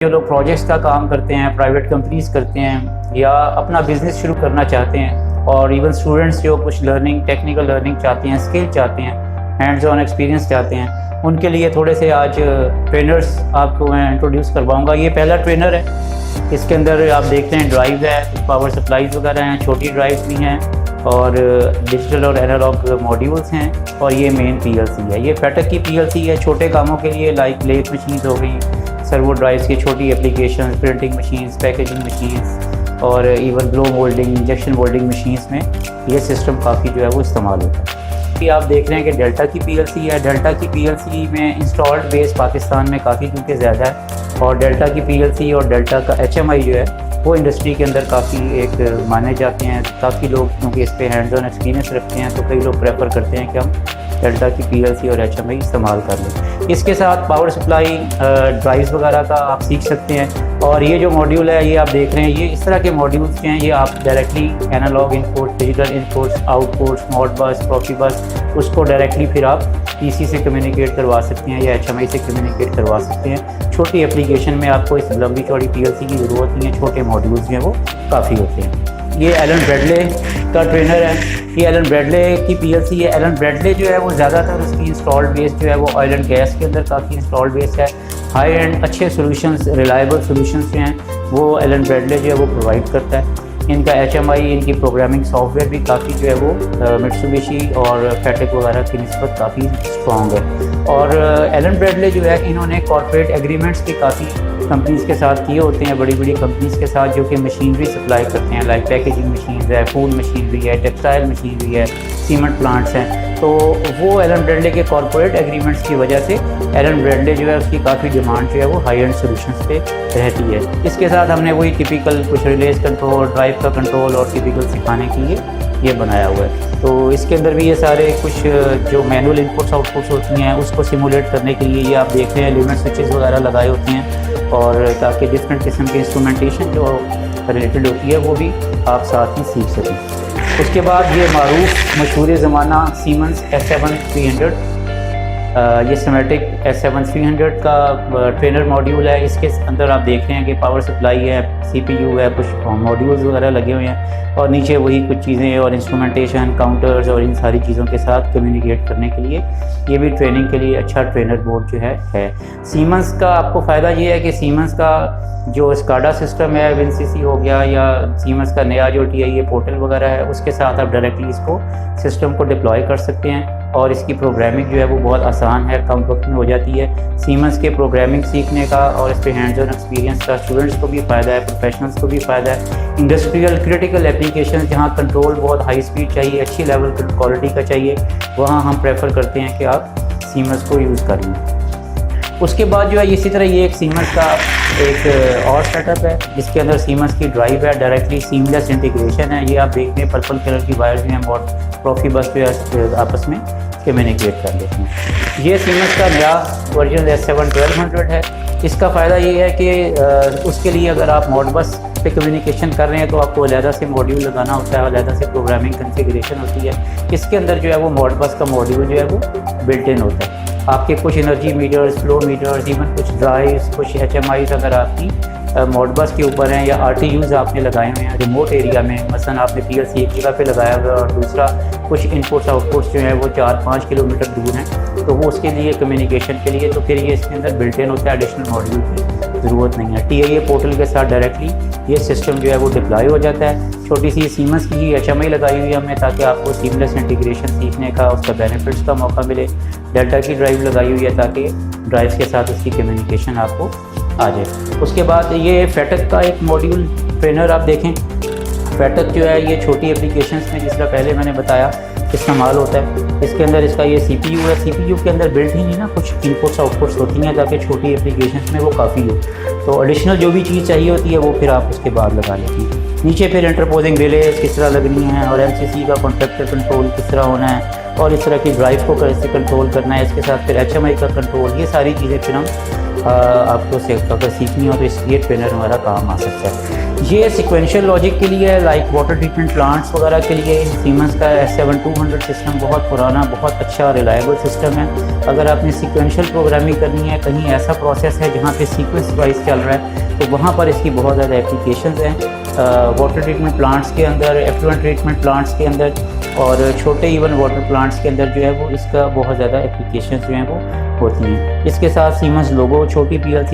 जो लोग प्रोजेक्ट्स का काम करते हैं, प्राइवेट कंपनीज करते हैं या अपना बिजनेस शुरू करना चाहते हैं, और इवन स्टूडेंट्स जो कुछ लर्निंग, टेक्निकल लर्निंग चाहते हैं, स्किल चाहते हैं, हैंड्स ऑन एक्सपीरियंस चाहते हैं, उनके लिए थोड़े से आज ट्रेनर्स आपको मैं इंट्रोड्यूस करवाऊंगा। ये पहला ट्रेनर है। इसके अंदर आप देखते हैं ड्राइव है, पावर सप्लाईज वगैरह हैं, छोटी ड्राइव भी हैं और डिजिटल और एनालॉग मॉड्यूल्स हैं, और ये मेन पीएलसी है। ये फेटक की पीएलसी है छोटे कामों के लिए, लाइक लेथ मशीन्स हो गई, सर्वो ड्राइव्स की छोटी application, printing machines, packaging machines और even blow moulding, injection moulding machines में ये सिस्टम काफ़ी जो है वो इस्तेमाल होता है। कि आप देख रहे हैं कि डेल्टा की पीएलसी है। डेल्टा की पीएलसी में इंस्टॉल्ड बेस पाकिस्तान में काफ़ी क्योंकि ज़्यादा है, और डेल्टा की पीएलसी और डेल्टा का एचएमआई जो है वो इंडस्ट्री के अंदर काफ़ी एक माने जाते हैं। काफ़ी लोग क्योंकि इस पर हैंड्स ऑन एक्सपीरियंस रखते हैं, तो कई लोग प्रेफर करते हैं कि हम डेल्टा की पीएलसी और एचएमआई इस्तेमाल कर लें। इसके साथ पावर सप्लाई ड्राइव्स वगैरह का आप सीख सकते हैं। और ये जो मॉड्यूल है ये आप देख रहे हैं, ये इस तरह के मॉड्यूल्स हैं, ये आप directly analogue input, digital inputs, outputs, Modbus, Profibus, उसको डायरेक्टली फिर आप पीसी से कम्युनिकेट करवा सकते हैं या एचएमआई से कम्युनिकेट करवा सकते हैं। छोटी एप्लीकेशन में आपको इस लंबी चौड़ी पीएलसी की ज़रूरत नहीं है, छोटे मॉड्यूल्स जो हैं वो काफ़ी होते हैं। ये एलन ब्रैडले का ट्रेनर है। ये एलन ब्रैडले की पीएलसी है। एलन ब्रैडले जो है वो ज़्यादातर उसकी इंस्टॉल्ड बेस जो है वो ऑयल एंड गैस के अंदर काफ़ी इंस्टॉल्ड बेस है। हाई एंड अच्छे सॉल्यूशंस, रिलायबल सॉल्यूशंस जो हैं वो एलन ब्रैडले जो है वो प्रोवाइड करता है। इनका एचएमआई, इनकी प्रोग्रामिंग सॉफ्टवेयर भी काफ़ी जो है वो मित्सुबिशी और फेटक वगैरह की निस्बत काफ़ी स्ट्रॉन्ग है। और एलन ब्रैडले जो है इन्होंने कॉर्पोरेट एग्रीमेंट्स भी काफ़ी कंपनीज़ के साथ किए होते हैं, बड़ी बड़ी कंपनीज़ के साथ जो कि मशीनरी सप्लाई करते हैं, लाइक पैकेजिंग मशीन है, फूड मशीनरी है, टेक्सटाइल मशीनरी है, सीमेंट प्लांट्स हैं। तो वो एलन ब्रैडले के कॉर्पोरेट एग्रीमेंट्स की वजह से एलन ब्रैडले जो है उसकी काफ़ी डिमांड जो है वो हाई एंड सॉल्यूशंस पे रहती है। इसके साथ हमने वही टिपिकल कुछ रिलेज कंट्रोल, ड्राइव का कंट्रोल और टिपिकल सिखाने के लिए ये बनाया हुआ है। तो इसके अंदर भी ये सारे कुछ जो मैनुअल इनपुट्स आउटपुट्स होती हैं उसको सिमुलेट करने के लिए ये आप देख रहे हैं लिमिट स्विचेस वगैरह लगाए होते हैं, और ताकि डिफरेंट किस्म की इंस्ट्रूमेंटेशन जो रिलेटेड होती है वो भी आप साथ ही सीख सकें। उसके बाद ये मारूफ मशहूर ज़माना सीमेंस S7300, ये सिमेटिक S7300 का ट्रेनर मॉड्यूल है। इसके अंदर आप देख रहे हैं कि पावर सप्लाई है, CPU है, कुछ मॉड्यूल्स वगैरह लगे हुए हैं, और नीचे वही कुछ चीज़ें और इंस्ट्रूमेंटेशन, काउंटर्स और इन सारी चीज़ों के साथ कम्युनिकेट करने के लिए ये भी ट्रेनिंग के लिए अच्छा ट्रेनर बोर्ड जो है। सीमेंस का आपको फ़ायदा ये है कि सीमेंस का जो स्काडा सिस्टम है, विनसीसी हो गया, या सीमेंस का नया जो TIA पोर्टल वगैरह है, उसके साथ आप डायरेक्टली इसको सिस्टम को डिप्लॉय कर सकते हैं, और इसकी प्रोग्रामिंग जो है वो बहुत आसान है, कम वक्त में हो जाती है। सीमेंस के प्रोग्रामिंग सीखने का और इस पर हैंड्स ऑन एक्सपीरियंस का स्टूडेंट्स को भी फ़ायदा है, प्रोफेशनल्स को भी फ़ायदा है। इंडस्ट्रियल क्रिटिकल एप्लीकेशन जहाँ कंट्रोल बहुत हाई स्पीड चाहिए, अच्छी लेवल क्वालिटी का चाहिए, वहाँ हम प्रेफर करते हैं कि आप सीमेंस को यूज़ कर लें। उसके बाद जो है इसी तरह ये एक सीमेंस का एक और सेटअप है जिसके अंदर सीमेंस की ड्राइव है, डायरेक्टली सीमलेस इंटीग्रेशन है। ये आप देखते हैं पर्पल कलर की वायर्स भी हैं, और प्रॉफिबस जो है आपस में कम्युनिकेट कर लेते हैं। ये सीमेंस का नया वर्जन S7-1200 है। इसका फ़ायदा ये है कि उसके लिए अगर आप मॉडबस पे कम्युनिकेशन कर रहे हैं तो आपको अलहदा से मॉड्यूल लगाना होता है, अलहदा से प्रोग्रामिंग कॉन्फ़िगरेशन होती है। इसके अंदर जो है वो मॉडबस का मॉड्यूल जो है वो बिल्ट इन होता है। आपके कुछ energy meters, flow meters, even कुछ ड्राइव्स, कुछ HMIs अगर आपकी मॉडबस के ऊपर हैं, या RTUs आपने लगाए हुए हैं रिमोट एरिया में, मसलन आपने PLC एक जगह पे लगाया हुआ है और दूसरा कुछ इनपुट्स आउटपुट्स जो है वो 4-5 किलोमीटर दूर हैं, तो वो उसके लिए कम्युनिकेशन के लिए तो फिर ये इसके अंदर बिल्ट इन होता है, एडिशनल मॉड्यूल की ज़रूरत नहीं है। TIA पोर्टल के साथ डायरेक्टली ये सिस्टम जो है वो डिप्लॉय हो जाता है। छोटी सी सीमेंस की HMI लगाई हुई है हमने ताकि आपको सीमलेस इंटीग्रेशन सीखने का, उसका बेनिफिट्स का मौका मिले। डेल्टा की ड्राइव लगाई हुई है ताकि ड्राइव्स के साथ उसकी कम्युनिकेशन आपको आ जाए। उसके बाद ये फेटक का एक मॉड्यूल ट्रेनर आप देखें। फेटक जो है ये छोटी एप्लीकेशंस में जिस तरह पहले मैंने बताया इस्तेमाल होता है। इसके अंदर इसका ये CPU है। CPU के अंदर बिल्ट ही नहीं ना कुछ इनपुट्स आउटपुट्स होती हैं ताकि छोटी एप्लीकेशंस में वो काफ़ी हो, तो एडिशनल जो भी चीज़ चाहिए होती है वो फिर आप उसके बाद लगा लेती हैं। नीचे फिर इंटरपोजिंग रिलेज किस तरह लगनी है, और MCC का कॉन्ट्रैक्टर कंट्रोल किस तरह होना है, और इस तरह की ड्राइव को कैसे कंट्रोल करना है। इसके साथ फिर HMI का कंट्रोल, ये सारी चीज़ें फिर हम आपको अगर सीखनी हो तो इसलिए ट्रेनर हमारा काम आ सकता है। ये सिक्वेंशियल लॉजिक के लिए है, लाइक वाटर ट्रीटमेंट प्लांट्स वगैरह के लिए सीमेंस का S7200 सिस्टम बहुत पुराना, बहुत अच्छा रिलायबल सिस्टम है। अगर आपने सिक्वेंशियल प्रोग्रामिंग करनी है, कहीं ऐसा प्रोसेस है जहाँ पे सीक्वेंस वाइज चल रहा है, तो वहाँ पर इसकी बहुत ज़्यादा एप्लीकेशंस हैं। वाटर ट्रीटमेंट प्लांट्स के अंदर, एफ्लुएंट ट्रीटमेंट प्लांट्स के अंदर और छोटे इवन वाटर प्लांट्स के अंदर जो है वो इसका बहुत ज़्यादा एप्लीकेशंस जो हैं वो होती हैं। इसके साथ सीमेंस लोगो, छोटी PLC,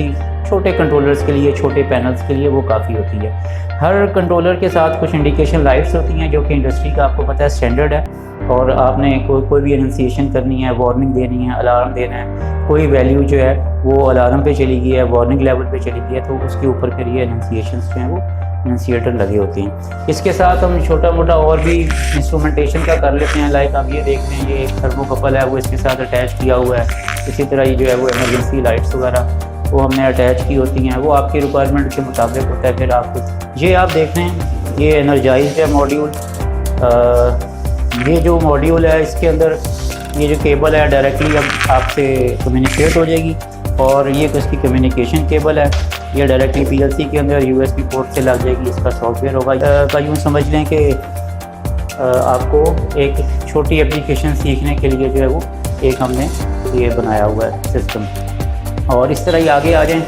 छोटे कंट्रोलर्स के लिए, छोटे पैनल्स के लिए वो काफ़ी होती है। हर कंट्रोलर के साथ कुछ इंडिकेशन लाइट्स होती हैं जो कि इंडस्ट्री का आपको पता है स्टैंडर्ड है, और आपने कोई भी एनंसिएशन करनी है, वार्निंग देनी है, अलार्म देना है, कोई वैल्यू जो है वो अलार्म पे चली गई है, वार्निंग लेवल पे चली गई है, तो उसके ऊपर फिर ये एनंसिएशन जो हैं वो एनंसिएटर लगे होते हैं। इसके साथ हम छोटा मोटा और भी इंस्ट्रूमेंटेशन का कर लेते हैं, लाइक आप ये देख रहे हैं, ये एक थर्मोकपल है वो इसके साथ अटैच किया हुआ है। इसी तरह ये जो है वो इमरजेंसी लाइट्स वगैरह वो हमने अटैच की होती हैं, वो आपकी रिक्वायरमेंट के मुताबिक होता है। फिर आपको ये आप देख रहे हैं, ये एनर्जाइज्ड है मॉड्यूल। ये जो मॉड्यूल है इसके अंदर ये जो केबल है डायरेक्टली अब आपसे कम्युनिकेट हो जाएगी, और ये इसकी कम्युनिकेशन केबल है, ये डायरेक्टली PLC के अंदर USB पोर्ट से लग जाएगी। इसका सॉफ्टवेयर होगा का यूँ समझ लें कि आपको एक छोटी एप्लीकेशन सीखने के लिए जो है वो एक हमने ये बनाया हुआ है सिस्टम। और इस तरह ही आगे आ जाएं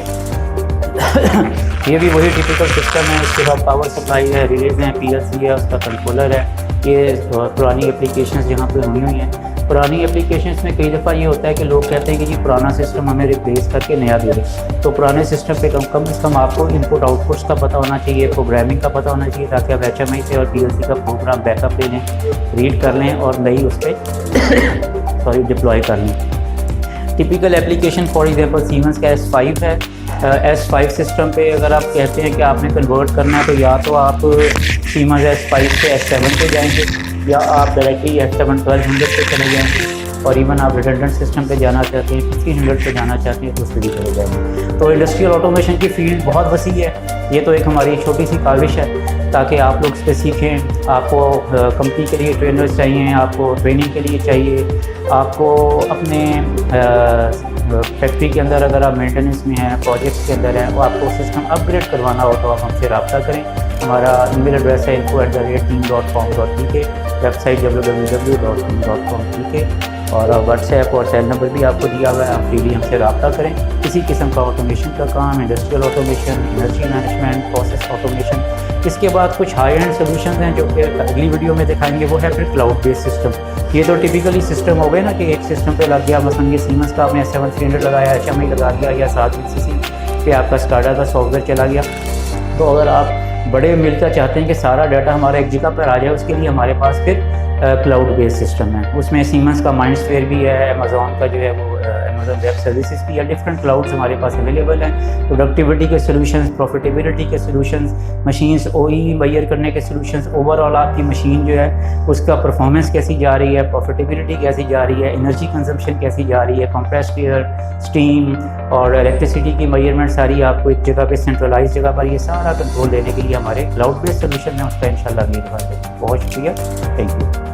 ये भी वही टिपिकल सिस्टम है। इसके बाद पावर सप्लाई है, रिलेज हैं, PLC है, उसका कंट्रोलर है। ये पुरानी एप्लीकेशंस जहाँ पे हुई हुई हैं। पुरानी एप्लीकेशंस में कई दफ़ा ये होता है कि लोग कहते हैं कि जी पुराना सिस्टम हमें रिप्लेस करके नया दे दें, तो पुराने सिस्टम पे कम से कम आपको इनपुट आउटपुट्स का पता होना चाहिए, प्रोग्रामिंग का पता होना चाहिए, ताकि आप HMI से और PLC का प्रोग्राम बैकअप ले लें, रीड कर लें और नई उस पर डिप्लॉय कर लें। Typical application for example siemens का S5 है। S5 सिस्टम पे अगर आप कहते हैं कि आपने कन्वर्ट करना है, तो या तो आप सीमेंस S5 से S7 पे जाएंगे, या आप डायरेक्टली S7 1200 पे चले जाएंगे, और इवन आप रिडंडेंट सिस्टम पे जाना चाहते हैं, 1500 पे जाना चाहते हैं, तो उस पर भी चले जाएंगे। तो इंडस्ट्रियल ऑटोमेशन की फील्ड बहुत वसी है। ये तो एक हमारी छोटी सी काविश है ताकि आप लोग इस पर सीखें। आपको कंपनी के लिए ट्रेनर्स चाहिए, आपको ट्रेनिंग के लिए चाहिए, आपको अपने फैक्ट्री के अंदर अगर आप मेंटेनेंस में हैं, प्रोजेक्ट्स के अंदर हैं, वो आपको सिस्टम अपग्रेड करवाना हो तो आप हमसे रब्ता करें। हमारा ईमेल एड्रेस है info@team.com.tk, वेबसाइट www.team.com.tk, और व्हाट्सएप और सेल नंबर भी आपको दिया हुआ है। आप फ्रीली हमसे रब्ता करें। किसी किस्म का ऑटोमेशन का काम, industrial automation, energy management, process automation. इसके बाद कुछ हाई एंड सोल्यूशन हैं जो कि अगली वीडियो में दिखाएंगे, वो है फिर क्लाउड बेस्ड सिस्टम। ये तो टिपिकली सिस्टम हो गए ना कि एक सिस्टम पे लग गया, मसलन ये सीमेंस का आपने S7300 लगाया, HMI लगा दिया, या 7 VCC पे आपका स्काडा का सॉफ्टवेयर चला गया। तो अगर आप बड़े मिलकर चाहते हैं कि सारा डाटा हमारा एक जगह पर आ जाए, उसके लिए हमारे पास फिर क्लाउड बेस्ड सिस्टम है। उसमें सीमेंस का माइंडस्फीयर भी है, अमेज़ॉन का जो है वो अमेज़ॉन वेब सर्विसेज भी है, डिफरेंट क्लाउड्स हमारे पास अवेलेबल हैं। प्रोडक्टिविटी के सॉल्यूशंस, प्रॉफिटेबिलिटी के सॉल्यूशंस, मशीन्स OE मेजर करने के सॉल्यूशंस, ओवरऑल आपकी मशीन जो है उसका परफॉर्मेंस कैसी जा रही है, प्रॉफिटेबिलिटी कैसी जा रही है, एनर्जी कंजम्पशन कैसी जा रही है, कंप्रेस्ड एयर, स्टीम और इलेक्ट्रिसिटी की मेजरमेंट सारी आपको एक जगह पे सेंट्रलाइज जगह पर ये सारा कंट्रोल देने के लिए हमारे क्लाउड बेस्ड सोल्यूशन है। उसका इंशाल्लाह अगली बार। बहुत शुक्रिया, थैंक यू।